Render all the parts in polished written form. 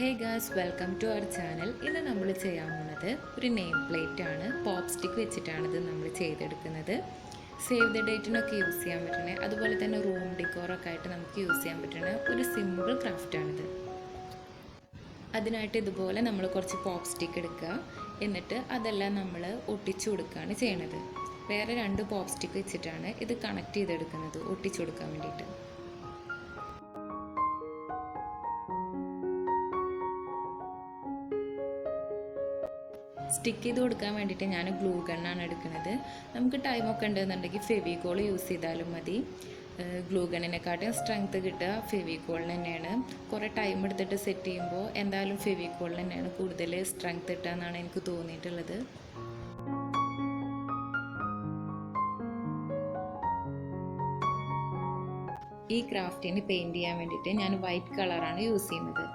Hey guys, welcome to our channel. ഇന്ന് നമ്മൾ ചെയ്യാൻ പോകുന്നത് ഒരു നെയിം പ്ലേറ്റ് ആണ്. പോപ്പ് സ്റ്റിക്ക് വെച്ചിട്ടാണ് ഇത് നമ്മൾ ചെയ്തെടുക്കുന്നത്. സേവ് ദ ഡേറ്റിനൊക്കെ യൂസ് ചെയ്യാൻ പറ്റണേ, അതുപോലെ തന്നെ റൂം ഡിക്കോറൊക്കെ ആയിട്ട് നമുക്ക് യൂസ് ചെയ്യാൻ പറ്റുന്ന ഒരു സിമ്പിൾ ക്രാഫ്റ്റാണിത്. അതിനായിട്ട് ഇതുപോലെ നമ്മൾ കുറച്ച് പോപ്പ് സ്റ്റിക്ക് എടുക്കുക, എന്നിട്ട് അതെല്ലാം നമ്മൾ ഒട്ടിച്ചു കൊടുക്കുകയാണ് ചെയ്യണത്. വേറെ 2 പോപ്പ് സ്റ്റിക്ക് വെച്ചിട്ടാണ് ഇത് കണക്ട് ചെയ്തെടുക്കുന്നത്, ഒട്ടിച്ചു കൊടുക്കാൻ വേണ്ടിയിട്ട്. സ്റ്റിക്ക് ചെയ്ത് കൊടുക്കാൻ വേണ്ടിയിട്ട് ഞാൻ ഗ്ലൂ ഗണ്ണാണ് എടുക്കുന്നത്. നമുക്ക് ടൈമൊക്കെ ഉണ്ടെന്നുണ്ടെങ്കിൽ ഫെവിക്കോൾ യൂസ് ചെയ്താലും മതി. ഗ്ലൂ ഗണ്ണിനെക്കാട്ടും സ്ട്രെങ്ത് കിട്ടുക ഫെവിക്കോളിന് തന്നെയാണ്. കുറേ ടൈം എടുത്തിട്ട് സെറ്റ് ചെയ്യുമ്പോൾ എന്തായാലും ഫെവിക്കോളിന് തന്നെയാണ് കൂടുതൽ സ്ട്രെങ്ത് കിട്ടുക എന്നാണ് എനിക്ക് തോന്നിയിട്ടുള്ളത്. ഈ ക്രാഫ്റ്റിന് പെയിൻറ് ചെയ്യാൻ വേണ്ടിയിട്ട് ഞാൻ വൈറ്റ് കളറാണ് യൂസ് ചെയ്യുന്നത്.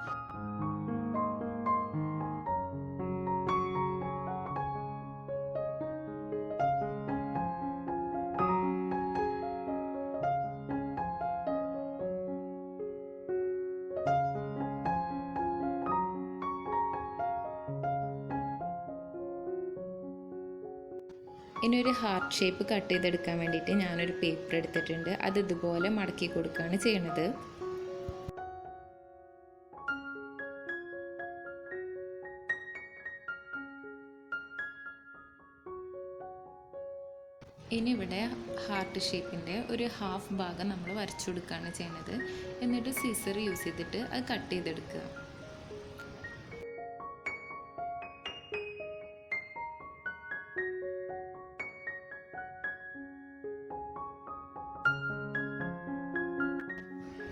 ഇനി ഒരു ഹാർട്ട് ഷേപ്പ് കട്ട് ചെയ്തെടുക്കാൻ വേണ്ടിയിട്ട് ഞാനൊരു പേപ്പർ എടുത്തിട്ടുണ്ട്. അത് ഇതുപോലെ മടക്കി കൊടുക്കുകയാണ് ചെയ്യുന്നത്. ഇനി ഇവിടെ ഹാർട്ട് ഷേപ്പിൻ്റെ ഒരു ഹാഫ് ഭാഗം നമ്മൾ വരച്ചു കൊടുക്കുകയാണ് ചെയ്യുന്നത്. എന്നിട്ട് സീസർ യൂസ് ചെയ്തിട്ട് അത് കട്ട് ചെയ്തെടുക്കുക.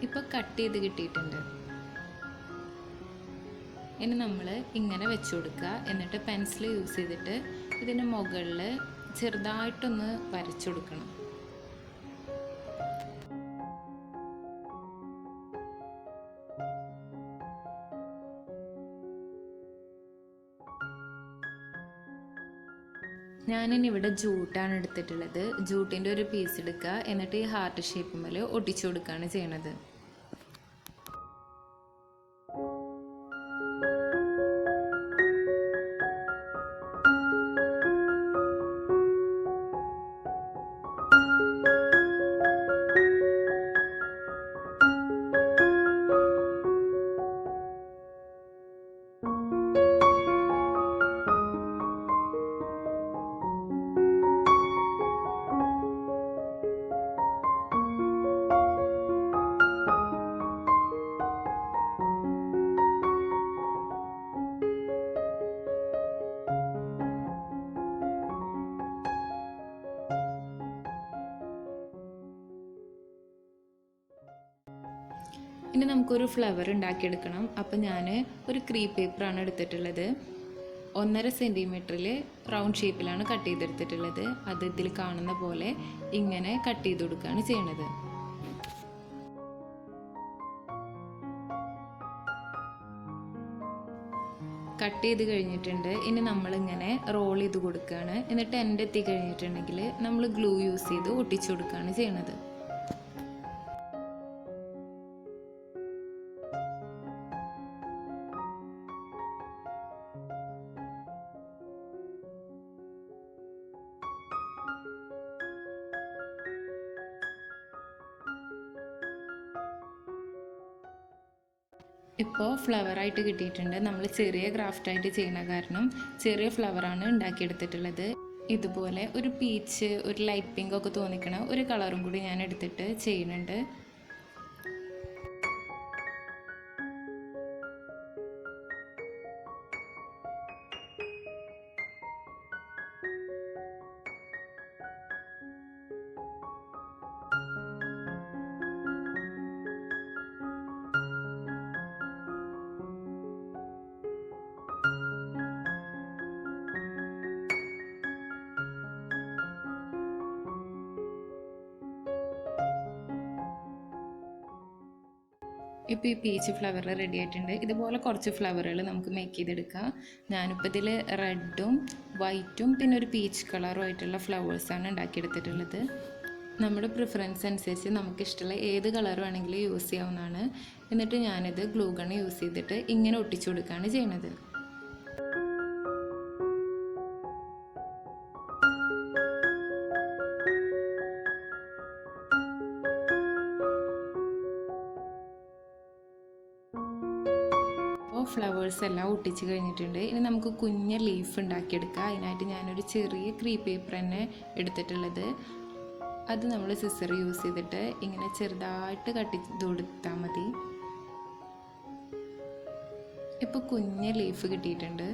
ഇപ്പോൾ കട്ട് ചെയ്ത് കിട്ടിയിട്ടുണ്ട്. ഇനി നമ്മൾ ഇങ്ങനെ വെച്ച് കൊടുക്കുക. എന്നിട്ട് പെൻസിൽ യൂസ് ചെയ്തിട്ട് ഇതിന് മുകളിൽ ചെറുതായിട്ടൊന്ന് വരച്ചു കൊടുക്കണം. ഞാനിനി ഇവിടെ ജൂട്ടാണ് എടുത്തിട്ടുള്ളത്. ജൂട്ടിൻ്റെ ഒരു പീസ് എടുക്കുക, എന്നിട്ട് ഈ ഹാർട്ട് ഷേപ്പ് മേൽ ഒട്ടിച്ചു കൊടുക്കുകയാണ് ചെയ്യണത്. ഇനി നമുക്കൊരു ഫ്ലവർ ഉണ്ടാക്കിയെടുക്കണം. അപ്പം ഞാൻ ഒരു ക്രീപ്പ് പേപ്പറാണ് എടുത്തിട്ടുള്ളത്. 1.5 സെൻറ്റിമീറ്ററിൽ റൗണ്ട് ഷേപ്പിലാണ് കട്ട് ചെയ്തെടുത്തിട്ടുള്ളത്. അത് ഇതിൽ കാണുന്ന പോലെ ഇങ്ങനെ കട്ട് ചെയ്ത് കൊടുക്കുകയാണ് ചെയ്യണത്. കട്ട് ചെയ്ത് കഴിഞ്ഞിട്ടുണ്ട്. ഇനി നമ്മളിങ്ങനെ റോൾ ചെയ്ത് കൊടുക്കുകയാണ്. എന്നിട്ട് എൻ്റെ എത്തി കഴിഞ്ഞിട്ടുണ്ടെങ്കിൽ നമ്മൾ ഗ്ലൂ യൂസ് ചെയ്ത് ഒട്ടിച്ചു കൊടുക്കുകയാണ് ചെയ്യണത്. ഇപ്പോൾ ഫ്ലവറായിട്ട് കിട്ടിയിട്ടുണ്ട്. നമ്മൾ ചെറിയ ക്രാഫ്റ്റായിട്ട് ചെയ്യുന്ന കാരണം ചെറിയ ഫ്ലവറാണ് ഉണ്ടാക്കിയെടുത്തിട്ടുള്ളത്. ഇതുപോലെ ഒരു പീച്ച്, ഒരു ലൈറ്റ് പിങ്ക് ഒക്കെ തോന്നിക്കണ ഒരു കളറും കൂടി ഞാൻ എടുത്തിട്ട് ചെയ്യുന്നുണ്ട്. ഇപ്പോൾ ഈ പീച്ച് ഫ്ലവർ റെഡി ആയിട്ടുണ്ട്. ഇതുപോലെ കുറച്ച് ഫ്ലവറുകൾ നമുക്ക് മേക്ക് ചെയ്തെടുക്കാം. ഞാനിപ്പോൾ ഇതിൽ റെഡും വൈറ്റും പിന്നെ ഒരു പീച്ച് കളറും ആയിട്ടുള്ള ഫ്ലവേഴ്സാണ് ഉണ്ടാക്കിയെടുത്തിട്ടുള്ളത്. നമ്മുടെ പ്രിഫറൻസ് അനുസരിച്ച് നമുക്കിഷ്ടമുള്ള ഏത് കളർ വേണമെങ്കിലും യൂസ് ചെയ്യാവുന്നതാണ്. എന്നിട്ട് ഞാനിത് ഗ്ലൂ ഗൺ യൂസ് ചെയ്തിട്ട് ഇങ്ങനെ ഒട്ടിച്ചു കൊടുക്കുകയാണ് ചെയ്യുന്നത്. അപ്പോൾ ഫ്ലവേഴ്സ് എല്ലാം ഒട്ടിച്ച് കഴിഞ്ഞിട്ടുണ്ട്. ഇനി നമുക്ക് കുഞ്ഞ് ലീഫ് ഉണ്ടാക്കിയെടുക്കാം. അതിനായിട്ട് ഞാനൊരു ചെറിയ ക്രീപ്പ് പേപ്പർ തന്നെ എടുത്തിട്ടുള്ളത്. അത് നമ്മൾ സിസർ യൂസ് ചെയ്തിട്ട് ഇങ്ങനെ ചെറുതായിട്ട് കട്ട് ചെയ്ത് കൊടുത്താൽ മതി. ഇപ്പോൾ കുഞ്ഞ് ലീഫ് കിട്ടിയിട്ടുണ്ട്.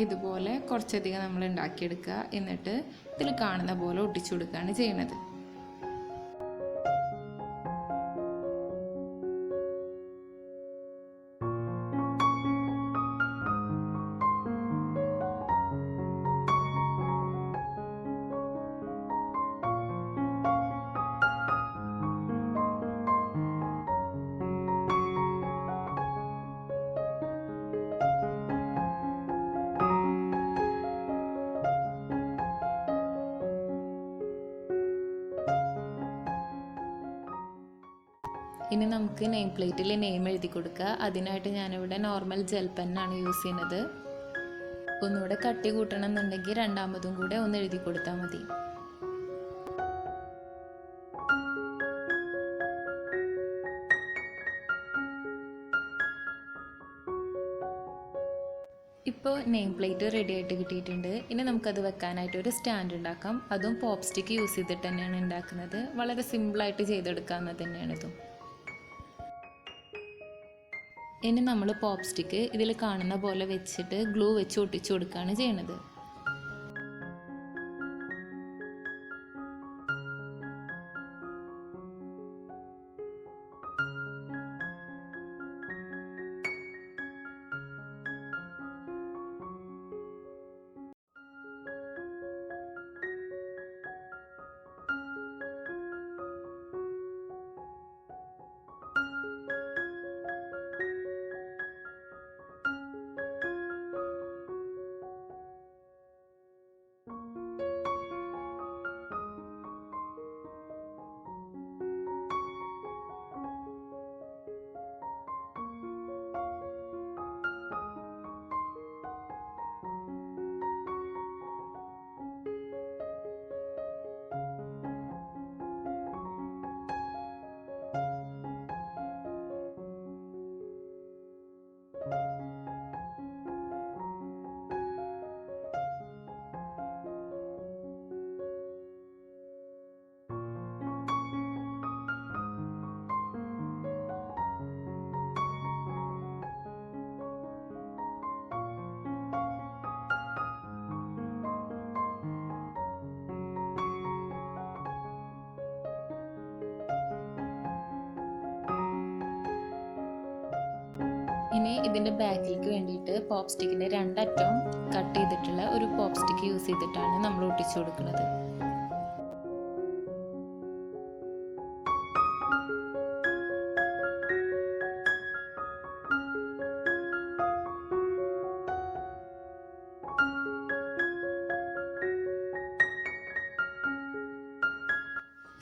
ഇതുപോലെ കുറച്ചധികം നമ്മൾ ഉണ്ടാക്കിയെടുക്കുക. എന്നിട്ട് ഇതിൽ കാണുന്ന പോലെ ഒട്ടിച്ചു കൊടുക്കുകയാണ് ചെയ്യുന്നത്. ഇനി നമുക്ക് നെയിം പ്ലേറ്റിൽ നെയിം എഴുതി കൊടുക്കുക. അതിനായിട്ട് ഞാനിവിടെ നോർമൽ ജെൽ പെന്നാണ് യൂസ് ചെയ്യുന്നത്. ഒന്നുകൂടെ കട്ടി കൂട്ടണം എന്നുണ്ടെങ്കിൽ രണ്ടാമതും കൂടെ ഒന്ന് എഴുതി കൊടുത്താൽ മതി. ഇപ്പോൾ നെയിം പ്ലേറ്റ് റെഡി ആയിട്ട് കിട്ടിയിട്ടുണ്ട്. ഇനി നമുക്കത് വെക്കാനായിട്ട് ഒരു സ്റ്റാൻഡ് ഉണ്ടാക്കാം. അതും പോപ്പ് സ്റ്റിക്ക് യൂസ് ചെയ്തിട്ട് തന്നെയാണ് ഉണ്ടാക്കുന്നത്. വളരെ സിമ്പിളായിട്ട് ചെയ്തെടുക്കാവുന്നത് തന്നെയാണിതും. ഇനി നമ്മൾ പോപ്പ് സ്റ്റിക്ക് ഇതിൽ കാണുന്ന പോലെ വെച്ചിട്ട് ഗ്ലൂ വെച്ച് ഒട്ടിച്ചു കൊടുക്കുകയാണ് ചെയ്യുന്നത്. ഇനി ഇതിൻ്റെ ബാക്കിലേക്ക് വേണ്ടിയിട്ട് പോപ്പ് സ്റ്റിക്കിൻ്റെ രണ്ടറ്റം കട്ട് ചെയ്തിട്ടുള്ള ഒരു പോപ്പ് സ്റ്റിക്ക് യൂസ് ചെയ്തിട്ടാണ് നമ്മൾ ഒട്ടിച്ചു കൊടുക്കുന്നത്.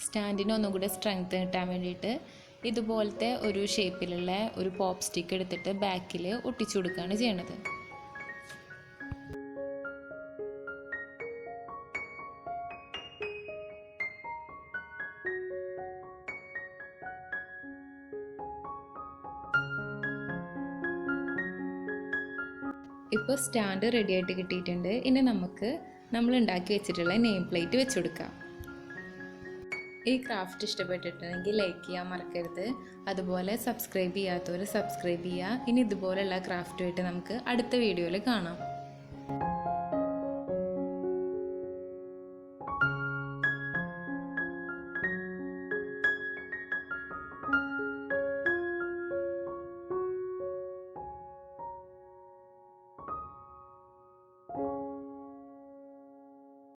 സ്റ്റാൻഡിന് ഒന്നും കൂടെ സ്ട്രെങ്ത് കിട്ടാൻ വേണ്ടിയിട്ട് ഇതുപോലത്തെ ഒരു ഷേപ്പിലുള്ള ഒരു പോപ്പ് സ്റ്റിക്ക് എടുത്തിട്ട് ബാക്കിൽ ഒട്ടിച്ചു കൊടുക്കുകയാണ് ചെയ്യണത്. ഇപ്പോൾ സ്റ്റാൻഡ് റെഡി ആയിട്ട് കിട്ടിയിട്ടുണ്ട്. ഇനി നമുക്ക് നമ്മൾ ഉണ്ടാക്കി വെച്ചിട്ടുള്ള നെയിം പ്ലേറ്റ് വെച്ച് കൊടുക്കാം. ഈ ക്രാഫ്റ്റ് ഇഷ്ടപ്പെട്ടിട്ടുണ്ടെങ്കിൽ ലൈക്ക് ചെയ്യാൻ മറക്കരുത്. അതുപോലെ സബ്സ്ക്രൈബ് ചെയ്യാത്തവർ സബ്സ്ക്രൈബ് ചെയ്യുക. ഇനി ഇതുപോലെയുള്ള ക്രാഫ്റ്റുമായിട്ട് നമുക്ക് അടുത്ത വീഡിയോയിൽ കാണാം.